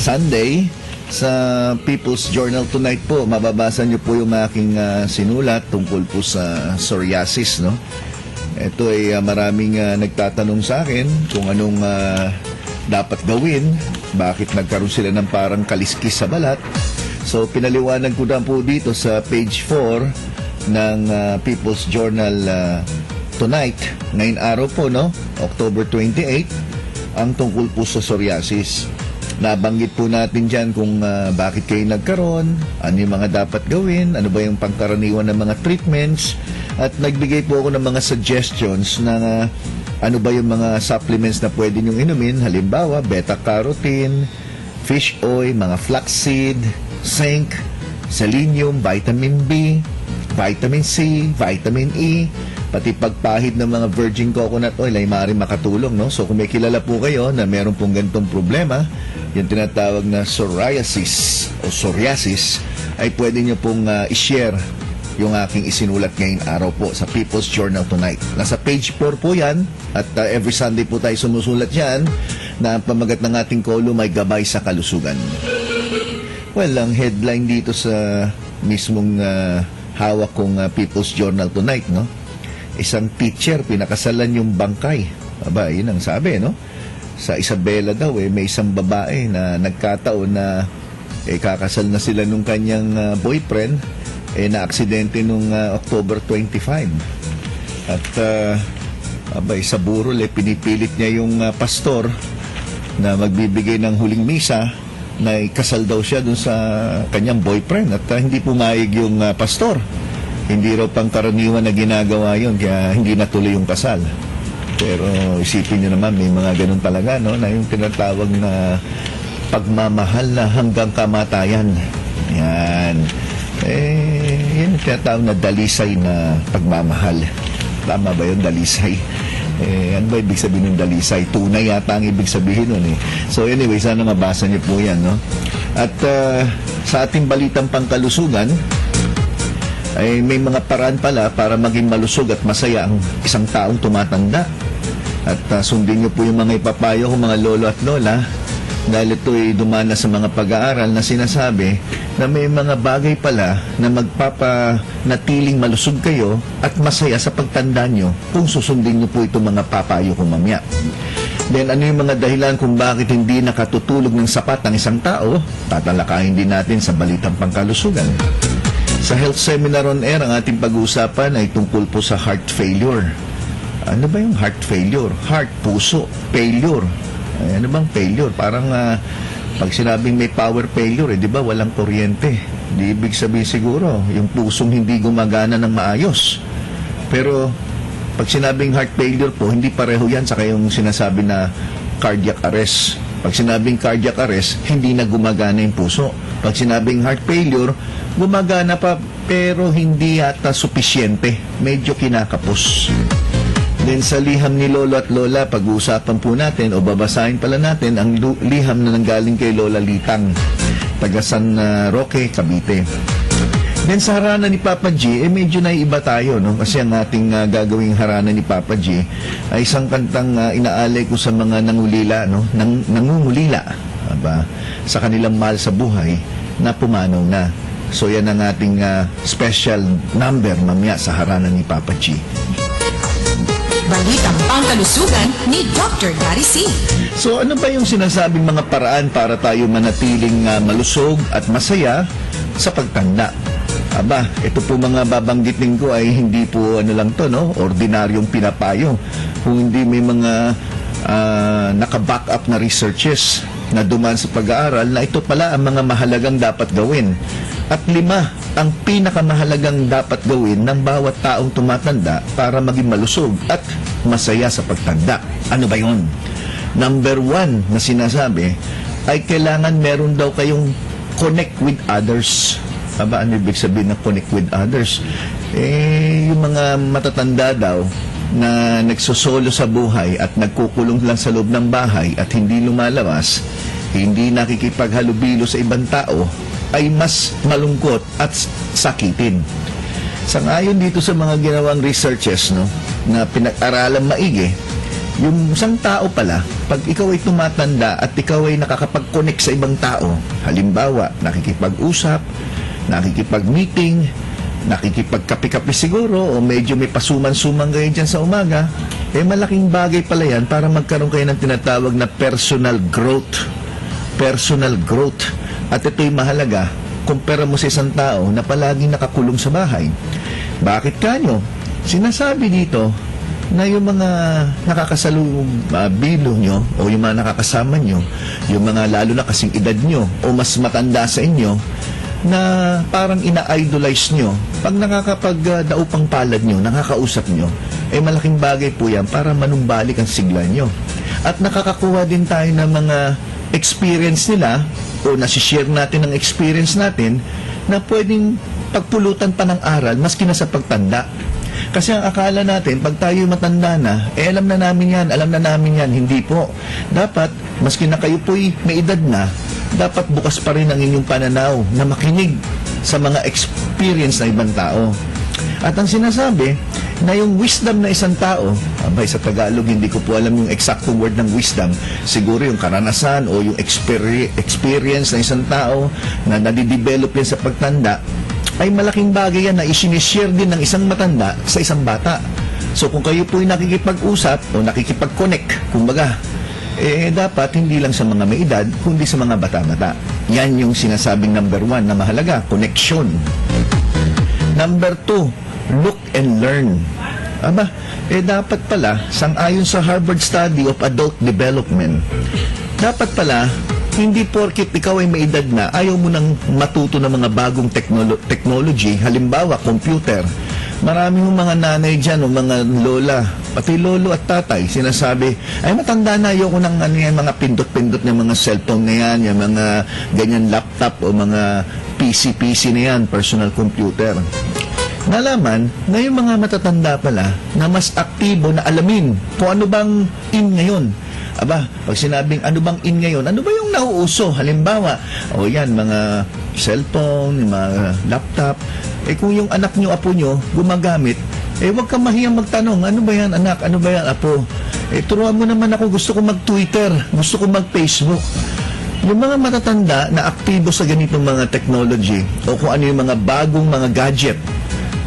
Sunday, sa People's Journal Tonight po, mababasa niyo po yung aking sinulat tungkol po sa psoriasis, no? Ito ay maraming nagtatanong sa akin kung anong dapat gawin, bakit nagkaroon sila ng parang kaliskis sa balat. So, pinaliwanag ko na po dito sa page 4 ng People's Journal Tonight. Ngayong araw po, no? October 28, ang tungkol po sa psoriasis. Nabanggit po natin dyan kung bakit kayo nagkaroon, ano yung mga dapat gawin, ano ba yung pangkaraniwan ng mga treatments, at nagbigay po ako ng mga suggestions na ano ba yung mga supplements na pwede nyong inumin. Halimbawa, beta-carotene, fish oil, mga flaxseed, zinc, selenium, vitamin B, vitamin C, vitamin E, pati pagpahid ng mga virgin coconut oil ay maaaring makatulong, no? So kung may kilala po kayo na meron pong ganitong problema, yung tinatawag na psoriasis o psoriasis, ay pwede nyo pong i-share yung aking isinulat ngayong araw po sa People's Journal Tonight. Nasa page 4 po yan, at every Sunday po tayo sumusulat yan na ang pamagat ng ating kolum ay gabay sa kalusugan. Well, ang headline dito sa mismong hawak kong People's Journal Tonight, no? Isang teacher, pinakasalan yung bangkay. Aba, yun ang sabi, no? Sa Isabela daw, may isang babae na nagkataon na kakasal na sila nung kanyang boyfriend, na-aksidente nung October 25. At, abay, sa burol, pinipilit niya yung pastor na magbibigay ng huling misa na ikasal daw siya dun sa kanyang boyfriend. At hindi pumayag yung pastor. Hindi raw pangkaraniwan na ginagawa yun, kaya hindi natuloy yung kasal. Pero isipin nyo naman, may mga ganun talaga, no? Na yung tinatawag na pagmamahal na hanggang kamatayan. Yan. Yan yung tinatawag na dalisay na pagmamahal. Tama ba yun, dalisay? Ano ba ibig sabihin ng dalisay? Tunay yata ang ibig sabihin nun, eh. So anyway, sana mabasa niyo po yan, no? At sa ating balitang pangkalusugan, ay may mga paraan pala para maging malusog at masaya ang isang taong tumatanda. At sundin niyo po yung mga ipapayo ko, mga lolo at lola, dahil ito ay dumana sa mga pag-aaral na sinasabi na may mga bagay pala na magpapanatiling malusog kayo at masaya sa pagtanda nyo kung susundin niyo po itong mga papayo ko mamaya. Then ano yung mga dahilan kung bakit hindi nakatutulog ng sapat ang isang tao? Tatalakayin din natin sa balitang pangkalusugan. Sa Health Seminar on Air, ang ating pag-uusapan ay tungkol po sa heart failure. Ano ba yung heart failure? Heart, puso, failure. Ay, ano bang failure? Parang pag sinabing may power failure, di ba walang kuryente? Di ibig sabihin siguro, yung pusong hindi gumagana ng maayos. Pero pag sinabing heart failure po, hindi pareho yan sa kayong sinasabi na cardiac arrest. Pag sinabing cardiac arrest, hindi na gumagana yung puso. Pag sinabing heart failure, gumagana pa pero hindi yata supisyente. Medyo kinakapos. Then sa liham ni Lolo at Lola, pag-uusapan po natin o babasahin pala natin ang liham na nanggaling kay Lola Litang, taga San Roque, Cavite. Then sa harana ni Papa G, medyo naiiba tayo, no? Kasi ang ating gagawing harana ni Papa G ay isang kantang inaalay ko sa mga nangulila, no? Nangungulila, aba, sa kanilang mahal sa buhay na pumanaw na. So yan ang ating special number mamaya sa harana ni Papa G. Balitang pangkalusugan ni Dr. Gary C. So ano ba yung sinasabing mga paraan para tayo manatiling malusog at masaya sa pagtanda? Aba, ito po mga babanggitin ko ay hindi po ano lang to, no? Ordinaryong pinapayo. Kung hindi may mga naka-back up na researches na duman sa pag-aaral na ito pala ang mga mahalagang dapat gawin. At 5 ang pinakamahalagang dapat gawin ng bawat taong tumatanda para maging malusog at masaya sa pagtanda. Ano ba yun? Number 1 na sinasabi ay kailangan meron daw kayong connect with others. Aba, ano ibig sabihin na connect with others? Yung mga matatanda daw na nagsosolo sa buhay at nagkukulong lang sa loob ng bahay at hindi lumalabas, hindi nakikipaghalubilo sa ibang tao, ay mas malungkot at sakitin. Sangayon dito sa mga ginawang researches, no, na pinag-aralan maigi, yung isang tao pala, pag ikaw ay tumatanda at ikaw ay nakakapag-connect sa ibang tao, halimbawa, nakikipag-usap, nakikipag-meeting, nakikipagkape-kape siguro, o medyo may pasuman-suman kayo dyan sa umaga, malaking bagay pala yan para magkaroon kayo ng tinatawag na personal growth. Personal growth. At ito'y mahalaga, kumpara mo sa isang tao na palaging nakakulong sa bahay. Bakit kanyo? Sinasabi dito na yung mga nakakasalubong bilo nyo o yung mga nakakasama nyo, yung mga lalo na kasing edad nyo o mas matanda sa inyo, na parang ina-idolize nyo, pag nakakapag-daupang palad nyo, nakakausap nyo, malaking bagay po yan para manumbalik ang sigla nyo. At nakakakuha din tayo ng mga experience nila o nasishare natin ng experience natin na pwedeng pagpulutan pa ng aral maski na sa pagtanda. Kasi ang akala natin, pag tayo matanda na, alam na namin yan. Hindi po. Dapat, maski na kayo po'y may edad na, dapat bukas pa rin ang inyong pananaw na makinig sa mga experience ng ibang tao. At ang sinasabi, na yung wisdom na isang tao, sa Tagalog, hindi ko po alam yung exact word ng wisdom, siguro yung karanasan o yung experience ng isang tao na nadidevelop yan sa pagtanda, ay malaking bagay yan na isinishare din ng isang matanda sa isang bata. So kung kayo po'y nakikipag-usap o nakikipag-connect, kumbaga, dapat hindi lang sa mga may edad, kundi sa mga bata-bata. Yan yung sinasabing number 1 na mahalaga, connection. Number 2, look and learn. Dapat pala, sang-ayon sa Harvard Study of Adult Development, dapat pala, hindi porkit ikaw ay may edad na, ayaw mo nang matuto ng mga bagong technology, halimbawa, computer. Marami yung mga nanay dyan, o mga lola, pati lolo at tatay, sinasabi, matanda na, ayoko ng mga pindot-pindot ng mga cellphone na yan, yung mga ganyan laptop o mga PC na yan, personal computer. Nalaman na yung mga matatanda pala na mas aktibo na alamin kung ano bang in ngayon. Pag sinabing ano bang in ngayon, ano ba yung nauuso? Halimbawa, yan, mga cellphone, mga laptop. Kung yung anak nyo, apo nyo, gumagamit, huwag kang mahiyang magtanong, ano ba yan anak, ano ba yan apo? Turuan mo naman ako, gusto ko mag-Twitter, gusto ko mag-Facebook. Yung mga matatanda na aktibo sa ganitong mga technology o kung ano yung mga bagong mga gadget,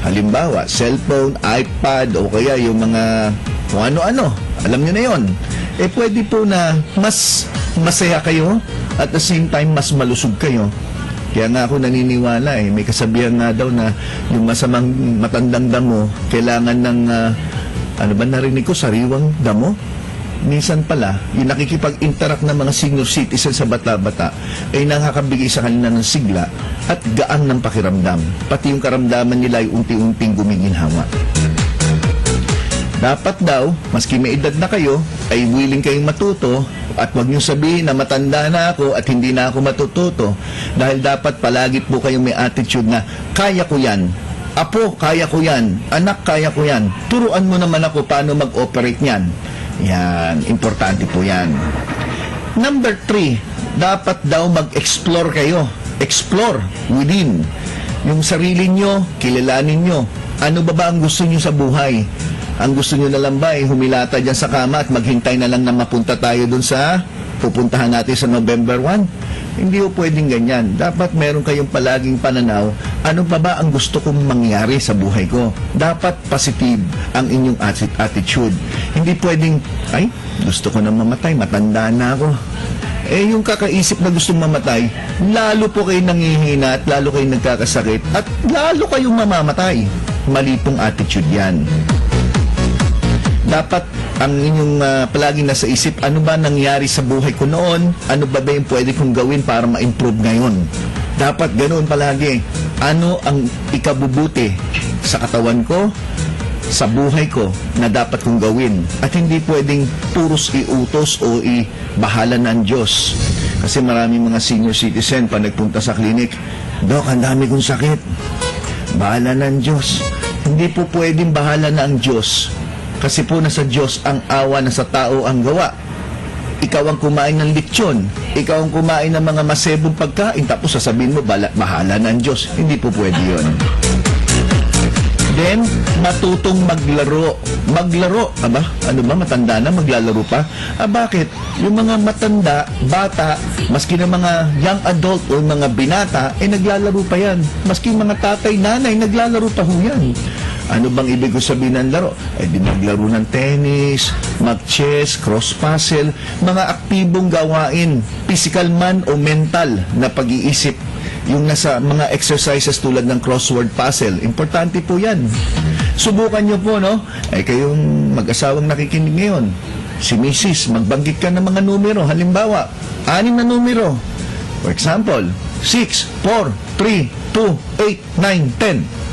halimbawa, cellphone, iPad, o kaya yung mga kung ano-ano, alam nyo na yon. Pwede po na mas masaya kayo at the same time mas malusog kayo. Kaya nga ako naniniwala may kasabihan nga daw na yung masamang matandang damo kailangan ng narinig ko, sariwang damo. Minsan pala, yung nakikipag-interact ng mga senior citizen sa bata-bata ay nakakabigay sa kanila ng sigla at gaan ng pakiramdam. Pati yung karamdaman nila ay unti-unting gumiginhawa. Dapat daw, maski may edad na kayo, ay willing kayong matuto at huwag niyong sabihin na matanda na ako at hindi na ako matututo. Dahil dapat palagi po kayong may attitude na, kaya ko yan. Apo, kaya ko yan. Anak, kaya ko yan. Turuan mo naman ako paano mag-operate niyan. Yan, importante po yan. Number 3, dapat daw mag-explore kayo. Explore within. Yung sarili nyo, kilalanin nyo. Ano ba ang gusto nyo sa buhay? Ang gusto nyo na lang ba humilata dyan sa kama at maghintay na lang na mapunta tayo dun sa pupuntahan natin sa November 1? Hindi po pwedeng ganyan. Dapat meron kayong palaging pananaw, ano pa ba ang gusto kong mangyari sa buhay ko? Dapat positive ang inyong attitude. Hindi pwedeng, gusto ko na mamatay, matanda na ako. Yung kakaisip na gustong mamatay, lalo po kayo nangihina at lalo kayo nagkakasakit at lalo kayong mamamatay. Mali pong attitude yan. Dapat ang inyong palagi nasa isip, ano ba nangyari sa buhay ko noon? Ano ba yung pwede kong gawin para ma-improve ngayon? Dapat ganoon palagi. Ano ang ikabubuti sa katawan ko, sa buhay ko na dapat kong gawin? At hindi pwedeng puros iutos o ibahala ng Diyos. Kasi maraming mga senior citizen pa nagpunta sa klinik, Dok, ang dami kong sakit. Bahala ng Diyos. Hindi po pwedeng bahala na ang Diyos. Kasi po nasa Diyos ang awa, nasa tao ang gawa. Ikaw ang kumain ng lechon, ikaw ang kumain ng mga masebong pagkain, tapos sasabihin mo, bahala ng Diyos. Hindi po pwede yun. Then, matutong maglaro. Maglaro, aba, ano ba, matanda na, maglalaro pa? Bakit? Yung mga matanda, bata, maski na mga young adult o mga binata, naglalaro pa yan. Maski mga tatay, nanay, naglalaro pa ho yan. Ano bang ibig ko sabihin ng laro? Di maglaro ng tennis, mag-chess, cross-puzzle, mga aktibong gawain, physical man o mental na pag-iisip. Yung nasa mga exercises tulad ng crossword puzzle, importante po yan. Subukan nyo po, no? Kayong mag-asawang nakikinig ngayon, si Mrs., magbanggit ka ng mga numero. Halimbawa, 6 na numero. For example, 6, 4, 3, 2, 8, 9, 10.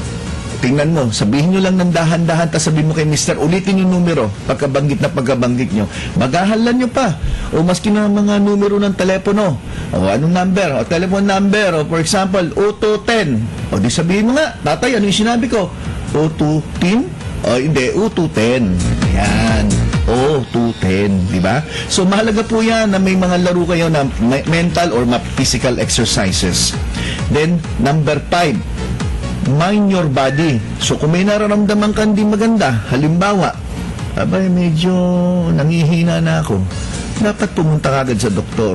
Tingnan mo, sabihin nyo lang ng dahan-dahan, tapos sabihin mo kay Mr., ulitin yung numero, pagkabanggit nyo. Magahalan nyo pa. O maski na mga numero ng telepono. O anong number? O telephone number. O for example, 0210. O di sabihin mo nga, tatay, ano yung sinabi ko? 0210? O hindi, 0210. Yan. 0210, di ba? So mahalaga po yan na may mga laro kayo na mental or physical exercises. Then, number 5. Mind your body. So, kung may nararamdaman ka hindi maganda, halimbawa, medyo nangihina na ako, dapat pumunta ka agad sa doktor.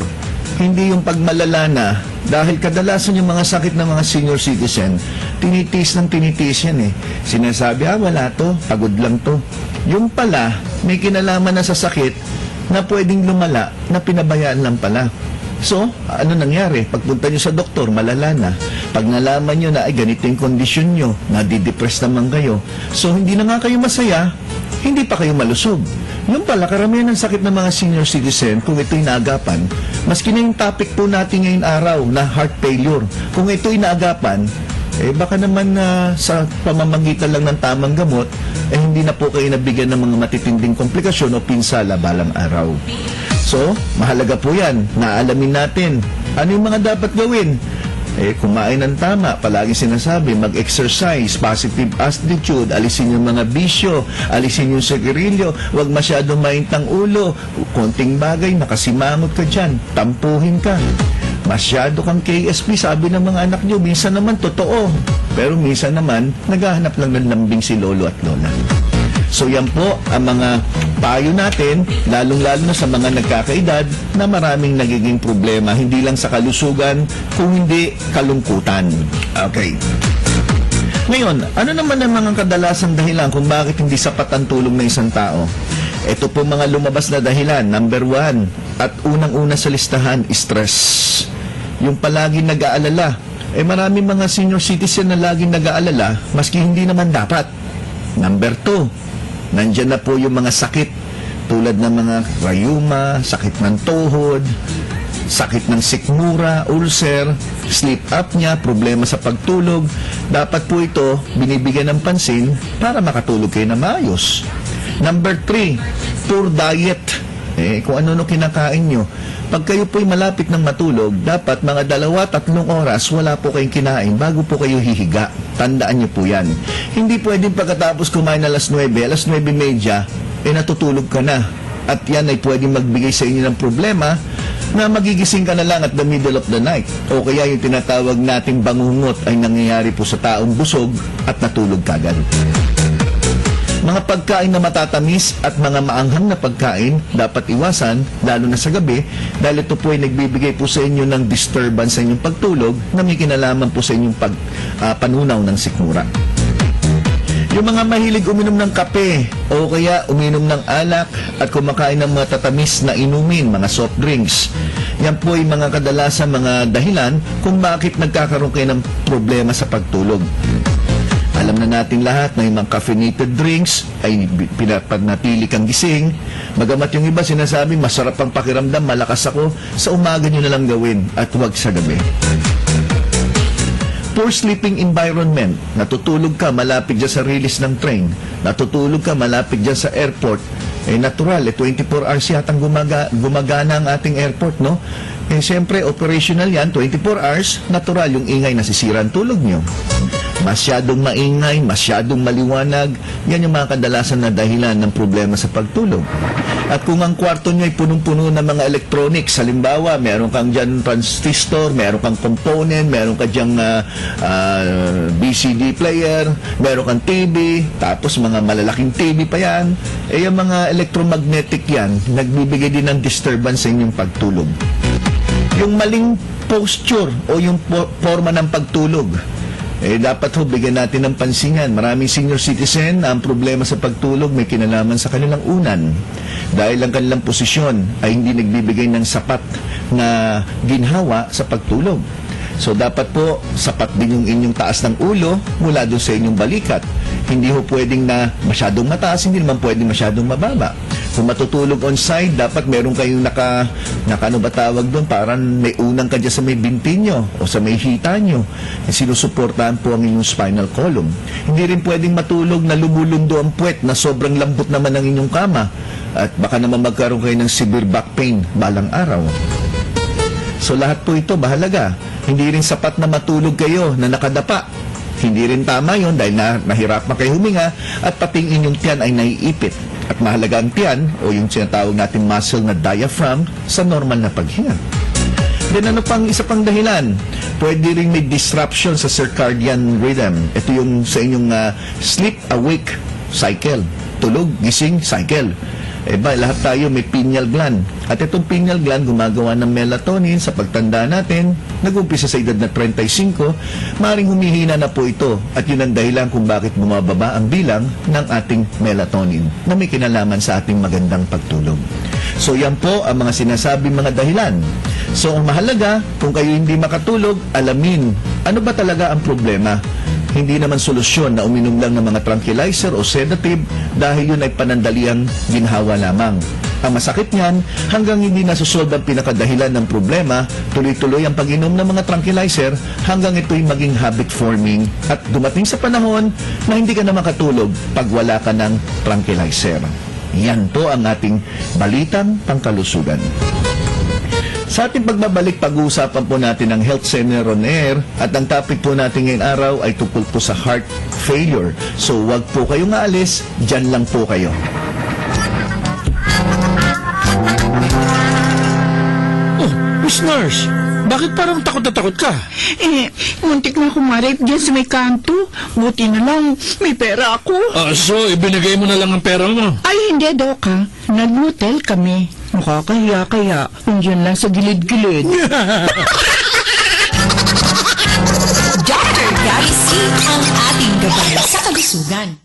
Hindi yung pagmalala na, dahil kadalasan yung mga sakit ng mga senior citizen, tinitiis yan eh. Sinasabi, wala to, pagod lang to. Yung pala, may kinalaman na sa sakit na pwedeng lumala, na pinabayaan lang pala. So, ano nangyari? Pagpunta nyo sa doktor, malala na. Pag nalaman nyo na, ganito yung kondisyon nyo, nadidepress naman kayo. So, hindi na nga kayo masaya, hindi pa kayo malusog. Yung pala, karamihan ng sakit ng mga senior citizen, kung ito'y naagapan, maski na yung topic po natin ngayong araw na heart failure, kung ito'y naagapan, baka naman sa pamamagitan lang ng tamang gamot, hindi na po kayo nabigyan ng mga matitinding komplikasyon o pinsala balang araw. So, mahalaga po yan. Naalamin natin. Ano yung mga dapat gawin? Kumain ng tama. Palagi sinasabi, mag-exercise, positive attitude, alisin yung mga bisyo, alisin yung sigarilyo, huwag masyadong maintang ulo. Konting bagay, nakasimangot ka dyan. Tampuhin ka. Masyado kang KSP, sabi ng mga anak nyo. Minsan naman, totoo. Pero minsan naman, naghahanap lang ng lambing si lolo at lola. So yan po ang mga payo natin, lalong-lalo na sa mga nagkakaedad na maraming nagiging problema, hindi lang sa kalusugan, kung hindi kalungkutan. Okay. Ngayon, ano naman ang mga kadalasang dahilan kung bakit hindi sapat ang tulong ng isang tao? Ito po mga lumabas na dahilan. Number 1, at unang-una sa listahan, stress. Yung palagi nag-aalala. Maraming mga senior citizen na laging nag-aalala, maski hindi naman dapat. Number 2, nandyan na po yung mga sakit tulad ng mga rayuma, sakit ng tuhod, sakit ng sikmura, ulcer, sleep apnea, problema sa pagtulog. Dapat po ito binibigyan ng pansin para makatulog kayo na maayos. Number 3, poor diet. Kung ano kinakain nyo. Pag kayo po'y malapit ng matulog, dapat mga 2-3 oras wala po kayong kinain bago po kayo hihiga. Tandaan nyo po yan. Hindi pwedeng pagkatapos kumain alas 9:30, natutulog ka na. At yan ay pwedeng magbigay sa inyo ng problema na magigising ka na lang at the middle of the night. O kaya yung tinatawag nating bangungot ay nangyayari po sa taong busog at natulog kagad. Mga pagkain na matatamis at mga maanghang na pagkain dapat iwasan, lalo na sa gabi, dahil ito po ay nagbibigay po sa inyo ng disturbance sa inyong pagtulog na may kinalaman po sa inyong panunaw ng sikmura. Yung mga mahilig uminom ng kape o kaya uminom ng alak at kumakain ng mga tatamis na inumin, mga soft drinks, yan po ay mga kadalasan mga dahilan kung bakit nagkakaroon kayo ng problema sa pagtulog. Alam na natin lahat na yung mga caffeinated drinks ay pinapanatili kang gising. Bagamat yung iba sinasabi, masarap ang pakiramdam, malakas ako, sa umaga nyo na lang gawin at huwag sa gabi. Poor sleeping environment. Natutulog ka malapit dyan sa release ng train. Natutulog ka malapit dyan sa airport. Natural, 24 hours yatang gumagana ang ating airport, no? Siyempre, operational yan, 24 hours, natural yung ingay, nasisira ang tulog nyo. masyadong maingay, masyadong maliwanag, yan yung mga kadalasan na dahilan ng problema sa pagtulog. At kung ang kwarto nyo ay punong-puno ng mga electronics, halimbawa, meron kang dyan transistor, meron kang component, meron ka dyan BCD player, meron kang TV, tapos mga malalaking TV pa yan, yung mga electromagnetic yan, nagbibigay din ng disturbance sa inyong pagtulog. Yung maling posture o yung forma ng pagtulog, dapat ho bigyan natin ng pansingan. Maraming senior citizen ang problema sa pagtulog may kinalaman sa kanilang unan dahil ang kanilang posisyon ay hindi nagbibigay ng sapat na ginhawa sa pagtulog. So dapat po sapat din yung inyong taas ng ulo mula doon sa inyong balikat. Hindi ho pwedeng na masyadong mataas, hindi naman pwedeng masyadong mababa. Kung matutulog on side, dapat meron kayong ano ba tawag doon, parang may unang ka dyan sa may binti nyo o sa may hita nyo. Sinusuportahan po ang inyong spinal column. Hindi rin pwedeng matulog na lumulundo ang puwet na sobrang lambot naman ng inyong kama at baka naman magkaroon kayo ng severe back pain balang araw. So lahat po ito mahalaga. Hindi rin sapat na matulog kayo na nakadapa. Hindi rin tama yon dahil nahirap na kayo huminga at pati inyong tiyan ay naiipit. At mahalaga ang tiyan o yung sinatawag natin muscle na diaphragm sa normal na paghinga. Then ano pang isa pang dahilan? Pwede rin may disruption sa circadian rhythm. Ito yung sa inyong sleep-awake cycle. Tulog, gising, cycle. Lahat tayo may pineal gland. At itong pineal gland gumagawa ng melatonin sa pagtanda natin. Nag-umpisa sa edad na 35, maring humihina na po ito. At yun ang dahilan kung bakit bumababa ang bilang ng ating melatonin na may kinalaman sa ating magandang pagtulog. So yan po ang mga sinasabing mga dahilan. So ang mahalaga, kung kayo hindi makatulog, alamin ano ba talaga ang problema. Hindi naman solusyon na uminom lang ng mga tranquilizer o sedative dahil yun ay panandaliang ginhawa lamang. Ang masakit niyan, hanggang hindi nasusolve ang pinakadahilan ng problema, tuloy-tuloy ang pag-inom ng mga tranquilizer hanggang ito'y maging habit forming at dumating sa panahon na hindi ka na makatulog pag wala ka ng tranquilizer. Yan po ang ating balitang pangkalusugan. Sa ating pagbabalik, pag-uusapan po natin ang Health Center on Air at ang topic po natin ngayong araw ay tungkol po sa heart failure. So wag po kayong aalis, dyan lang po kayo. Oh, Miss Nurse, bakit parang takot na takot ka? Muntik na akong ma-rape dyan sa may kanto. Buti na lang, may pera ako. So, ibinigay mo na lang ang pera mo? Ay, hindi, Doc, ha? Nag-motel kami. Nakakahiya kaya kung dyan lang sa gilid-gilid. Dr. Gary C. ang ating gabay sa kalusugan.